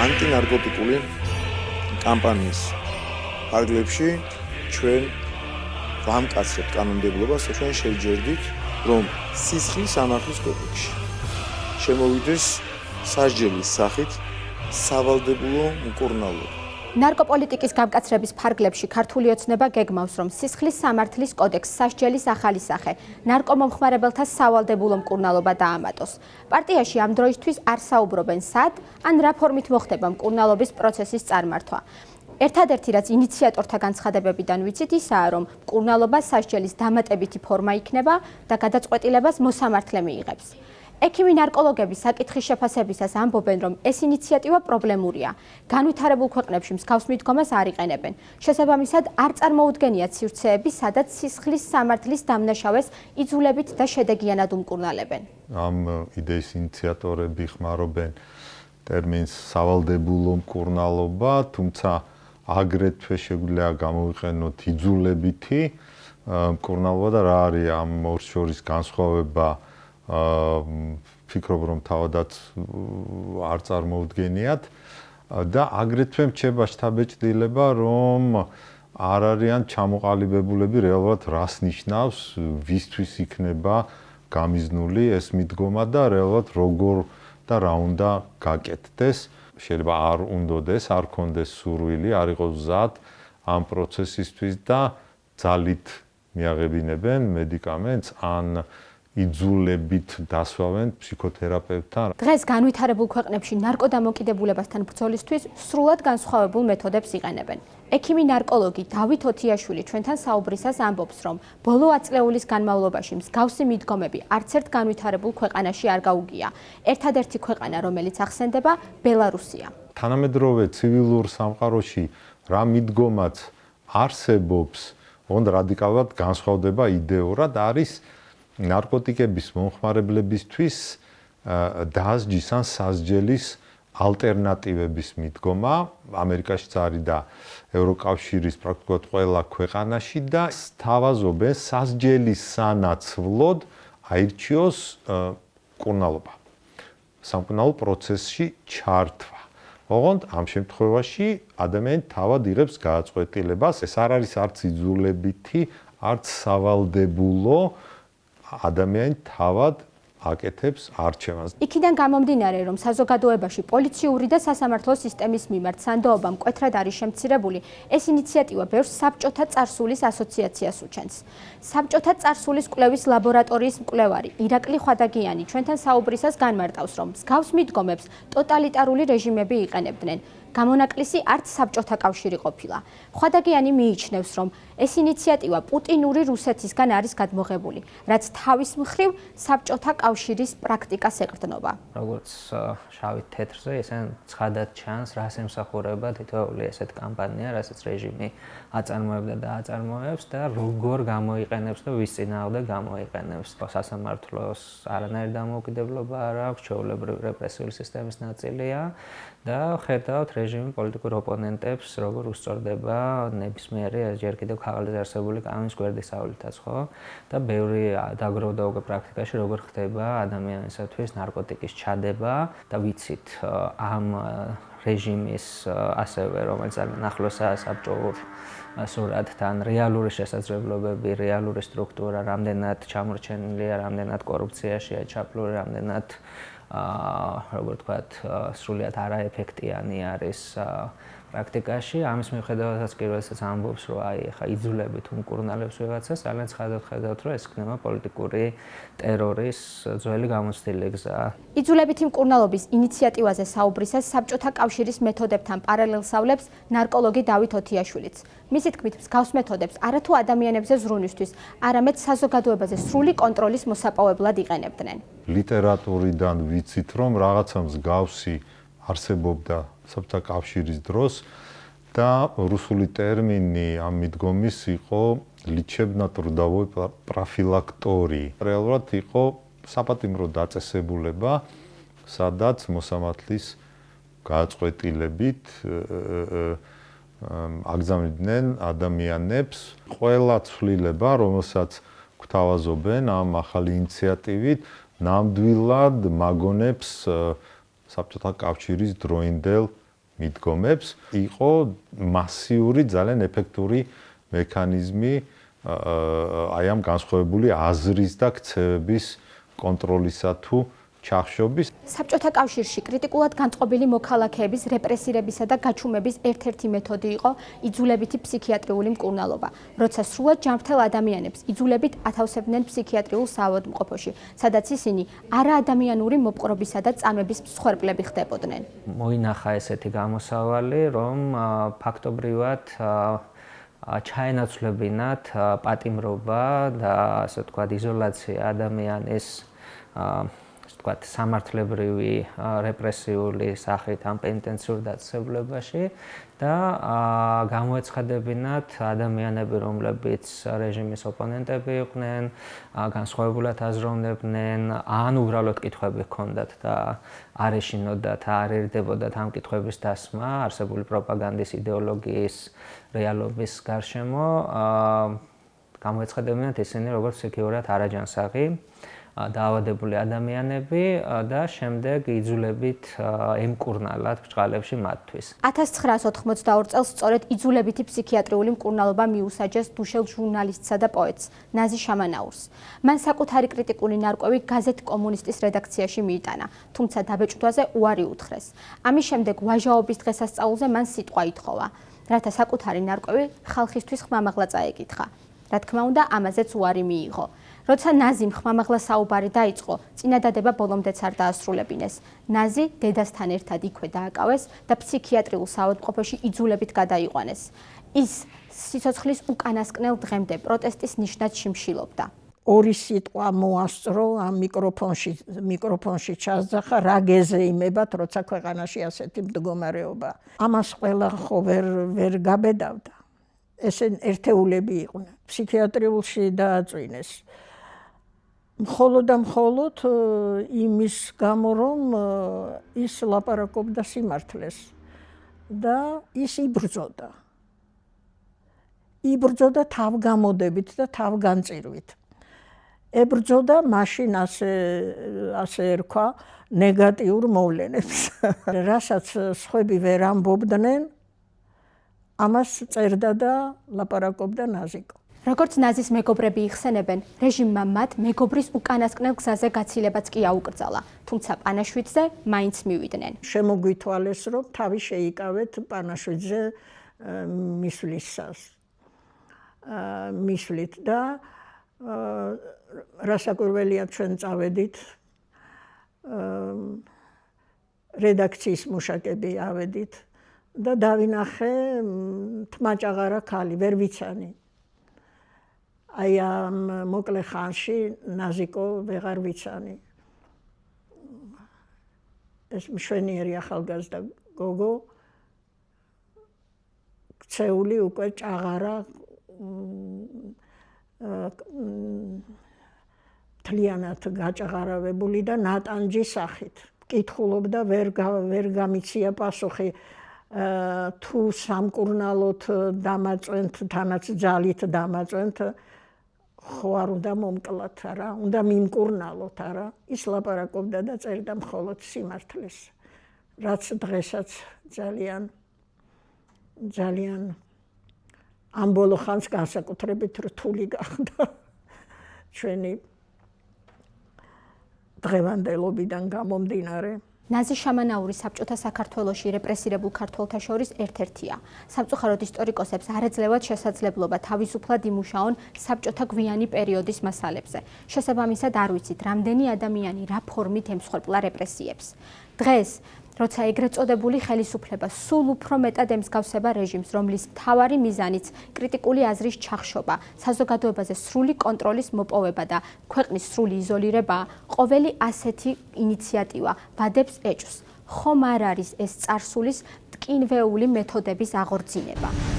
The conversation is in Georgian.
ანტინარკოტიკული კამპანიის ფარგლებში ჩვენ ვამკაცრებთ კანონმდებლობას, ჩვენ შევჯერდით, რომ სისხლის სამართლის კოდექსში შემოვიდეს სასჯელის სახით სავალდებულო მკურნალობა. ნარკოპოლიტიკის გამკაცრების ფარგლებში ქართული ოცნება გეგმავს, რომ სისხლის სამართლის კოდექსს სასჯელის ახალი სახე ნარკომომხმარებელთა სავალდებულო მკურნალობა დაამატოს. პარტიაში ამ დროისთვის არ საუბრობენ სად, ან რა ფორმით მოხდება მკურნალობის პროცესის წარმართვა. ერთადერთი რაც ინიციატორთა განცხადებებიდან ვიცით ისაა, რომ მკურნალობა სასჯელის დამატებითი ფორმა იქნება და გადაწყვეტილებას მოსამართლე მიიღებს. ექიმი ნარკოლოგები საკითხის შეფასებისას ამბობენ, რომ ეს ინიციატივა პრობლემურია. განვითარებულ ქვეყნებში მსგავს მიდგომას არ იყენებენ. შესაბამისად, არ წარმოუდგენიათ სივრცეები, სადაც სისხლის სამართლის დამნაშავეს იძულებით და შედეგიანად უმკურნალებენ. ამ იდეის ინიციატორები ხმარობენ ტერმინს სავალდებულო მკურნალობა, თუმცა აგრეთვე შეგვიძლია გამოვიყენოთ იძულებითი მკურნალობა და რა არის ამ ორ შორის განსხვავება. ფიქრობ რომ თავადაც არ წარმოუდგენიათ და აგრეთვე მრჩება შთაბეჭდილება რომ არ არიან ჩამოყალიბებულები რეალურად რას ნიშნავს ვისთვის იქნება გამიზნული ეს მიდგომა და რეალურად როგორ და რა უნდა გაკეთდეს შეიძლება არ უნდოდეს არ კონდეს სურვილი არ იყოს მზად ამ პროცესისთვის და ძალით მიაღებინებენ მედიკამენტს ან იძულებით დასვავენ ფსიქოთერაპევტთან. დღეს განვითარებულ ქვეყნებში ნარკოდამოკიდებულებასთან ბრძოლისთვის სრულად განსხვავებულ მეთოდებს იყენებენ. ექიმი ნარკოლოგი დავით ოთიაშვილი ჩვენთან საუბრისას ამბობს, რომ ბოლო ათწლეულის განმავლობაში მსგავსი მიდგომები არც ერთ განვითარებულ ქვეყანაში არ გაუგია. ერთადერთი ქვეყანა, რომელიც ახსენდება, ბელარუსია. თანამედროვე ცივილურ სამყაროში რა მიდგომაც არსებობს, ოღონდ რადიკალურად განსხვავდება იდეურად არის ნარკოტიკების მომხმარებლებისთვის დასჯის ან სასჯელის ალტერნატივების მიდგომა ამერიკაშიც არის და ევროკავშირის პრაქტიკულად ყველა ქვეყანაში და სთავაზობენ სასჯელის სანაცვლოდ აირჩიოს მკურნალობა სამკურნალო პროცესში ჩართვა. ოღონდ ამ შემთხვევაში ადამიანი თავად იღებს გადაწყვეტილებას ეს არ არის არც იძულებითი არც სავალდებულო ადამიანი თავად აკეთებს არჩევანს. იქიდან გამომდინარე, რომ საზოგადოებაში პოლიციური და სასამართლო სისტემის მიმართ სანდოობა მკვეთრად არის შემცირებული, ეს ინიციატივა ბევრს საბჭოთა წარსულის ასოციაციას უჩენს. საბჭოთა წარსულის კვლევის ლაბორატორიის მკვლევარი ირაკლი ხვადაგიანი ჩვენთან საუბრისას განმარტავს, რომ მსგავს მიდგომებს ტოტალიტარული რეჟიმები იყენებდნენ. გამონაკლისი არც საბჭოთა კავშირი ყოფილა. ხვადაგიანი მიიჩნევს, რომ ეს ინიციატივა პუტინური რუსეთისგან არის გადმოღებული, რაც თავის მხრივ საბჭოთა კავშირის პრაქტიკას ეყრდნობა. როგორც შავით თეთრზე, ესე ცხადად ჩანს, რას ემსახურება თითოეული ესეთ კამპანია, რასაც რეჟიმი აწარმოებდა და აწარმოებს და როგორ გამოიყენებს და ვის წინააღმდეგ გამოიყენებს. სასამართლოს არანაირი დამოუკიდებლობა არ აქვს, ჩვეულებრივი რეპრესიული სისტემის ნაწილია და ხედავთ რეჟიმი პოლიტიკურ ოპონენტებს როგორ უსწორდება ნებისმიერი ჯერ კიდევ ქაღალდზე არსებული კანონის გვერდისავლითაც, ხო? და ბევრი დაგროვდა უკვე პრაქტიკაში როგორ ხდება ადამიანისათვის ნარკოტიკის ჩადება და ვიცით ამ რეჟიმის ასევე რომელიც ძალიან ახლოსაა საბჭოურ სურათთან რეალური შესაძლებლობები, რეალური სტრუქტურა, რამდენად ჩამორჩენილია, რამდენად კორუფციაშია ჩაფლული, რამდენად როგორ ვთქვათ, სრულიად არაეფექტიანი არის პრაქტიკაში. ამის მიუხედავადაც კი როდესაც ამბობს, რომ აი ხა იძულებით უმკურნალებს ვიღაცას, ძალიან ცხადად ხედავთ, რომ ეს იქნება პოლიტიკური ტერორის ძველი გამოცდილი გზა. იძულებითი მკურნალობის ინიციატივაზე საუბრისას საბჭოთა კავშირის მეთოდებთან პარალელსავლებს ნარკოლოგი დავით ოთიაშვილიც. მისი თქმით, მსგავს მეთოდებს არათუ ადამიანებზე ზრუნვისთვის, არამედ საზოგადოებაზე სრული კონტროლის მოსაპოვებლად იყენებდნენ. ლიტერატურიდან ვიცით, რომ რაღაცა მსგავსი არსებობდა საბჭოთა კავშირის დროს და რუსული ტერმინი ამ მიდგომის იყო лечебно-трудовой профилактории. რეალურად იყო საპატიმრო დაწესებულება, სადაც მოსამართლის გადაწყვეტილებით აგზავნიდნენ ადამიანებს ყველა ცვლილება, რომელსაც გვთავაზობენ ამ ახალი ინიციატივით, ნამდვილად მაგონებს საბჭოთა კავშირის დროინდელ მიდგომებს, იყო მასიური, ძალიან ეფექტური მექანიზმი აი ამ განსხვავებული აზრის და ქცევების კონტროლისა თუ ჩახშობის. საბჭოთა კავშირში კრიტიკულად განწყობილი მოქალაქეების რეპრესირებისა და გაჩუმების ერთ-ერთი მეთოდი იყო იძულებითი ფსიქიატრიული მკურნალობა, როცა სრულად ჯანმრთელ ადამიანებს იძულებით ათავსებდნენ ფსიქიატრიულ საავადმყოფოში, სადაც ისინი არაადამიანური მოპყრობისა და წამების მსხვერპლები ხდებოდნენ. მოინახა ესეთი გამოსავალი, რომ ფაქტობრივად ჩაენაცვლებინათ პატიმრობა და ასე ვთქვათ იზოლაცია ადამიანის სამართლებრივი რეპრესიული სახით ამ პენიტენციურ დაწესებულებაში და გამოეცხადებინათ ადამიანები, რომლებიც რეჟიმის ოპონენტები იყვნენ, განსხვავებულად აზროვნებდნენ, ან უბრალოდ კითხვები ჰქონდათ და არ ეშინოდათ, არ ერდებოდათ ამ კითხვების დასმა არსებული პროპაგანდის იდეოლოგიის რეალობის გარშემო, გამოეცხადებინათ ისინი როგორც ფსიქიურად არაჯანსაღი დაავადებული ადამიანები და შემდეგ იძულებით ემკურნალათ ბრჭყალებში მათთვის. 1982 წელს სწორედ იძულებითი ფსიქიატრიული მკურნალობა მიუსაჯეს დუშელ ჟურნალისტსა და პოეტს ნაზი შამანაურს. მან საკუთარი კრიტიკული ნარკვევი გაზეთ კომუნისტის რედაქციაში მიიტანა, თუმცა დაბეჭდვაზე უარი უთხრეს. ამის შემდეგ ვაჟაობის დღესასწაულზე მან სიტყვა ითხოვა, რათა საკუთარი ნარკვევი ხალხისთვის ხმამაღლა წაეკითხა. რა თქმა უნდა, ამაზეც უარი მიიღო. როცა ნაზიმ ხმამაღლა საუბარი დაიწყო, წინადადება ბოლომდეც არ დაასრულებინეს. ნაზი დედასთან ერთად იქვე დააკავეს და ფსიქიატრიულ საავადმყოფოში იძულებით გადაიყვანეს. ის სიცოცხლის უკანასკნელ დღემდე პროტესტის ნიშნად შიმშილობდა. ორი სიტყვა მოასწრო ამ მიკროფონში ჩასძახა, რა გეზეიმებათ, როცა ქვეყანაში ასეთი მდგომარეობა. ამას ყველა ხო ვერ გაბედავდა. ესე ერთეულები იყვნენ. ფსიქიატრიულში დააწვინეს. მხოლოდ იმის გამო, რომ ის ლაპარაკობდა სიმართლეს და ის იბრძოდა. იბრძოდა თავგამოდებით და თავგანწირვით. ებრძოდა მაშინ ასე ერქვა ნეგატიურ მოვლენებს. რასაც სხვები ვერ ამბობდნენ, ამას წერდა და ლაპარაკობდა ნაზიკო. როგორც ნაზის მეგობრები იხსენებენ, რეჟიმმა მათ მეგობრის უკანასკნელ გზაზე გაცილებაც კი აუკრძალა, თუმცა პანაშვიდზე მაინც მივიდნენ. შემოგვითვალეს, რომ თავი შეიკავეთ პანაშვიდზე მისვლით და რასაკვირველია ჩვენ წავედით რედაქციის მუშაკები ავედით და დავინახე თმაჭაღარა ქალი, ვერ ვიცანი. აი ამ მოკლე ხანში ნაზიკო ვეღარ ვიცანი. ეს მშვენიერი ახალგაზრდა გოგო, ქცეული უკვე ჭაღარა მთლიანად გაჭაღარავებული და ნატანჯის სახით. კითხულობდა, ვერ გამიცია პასუხი. თუ სამკურნალოდ დამაწვენთ, თანაც ძალით დამაწვენთ, ხო არ უნდა მომკლათ არა, უნდა მიმკურნალოთ არა. ის ლაპარაკობდა და წერდა მხოლოდ სიმართლეს, რაც დღესაც ძალიან ამ ბოლო ხანს განსაკუთრებით რთული გახდა ჩვენი დღევანდელობიდან გამომდინარე. ნაზი შამანაური საბჭოთა საქართველოში რეპრესირებულ ქართველთა შორის ერთ-ერთია. სამწუხაროდ ისტორიკოსებს არ ეძლევათ შესაძლებლობა თავისუფლად იმუშაონ საბჭოთა გვიანი პერიოდის მასალებზე. შესაბამისად არ ვიცით, რამდენი ადამიანი რა ფორმით ემსხვერპლა რეპრესიებს. დღეს, როცა ეგრეთ წოდებული ხელისუფლება სულ უფრო მეტად ემსგავსება რეჟიმს, რომლის მთავარი მიზანიც კრიტიკული აზრის ჩახშობა, საზოგადოებაზე სრული კონტროლის მოპოვება და ქვეყნის სრული იზოლირებაა, ყოველი ასეთი ინიციატივა ვადებს ეჭვს. ხომ არ არის ეს წარსულის ტკინვეული მეთოდების აღორძინება?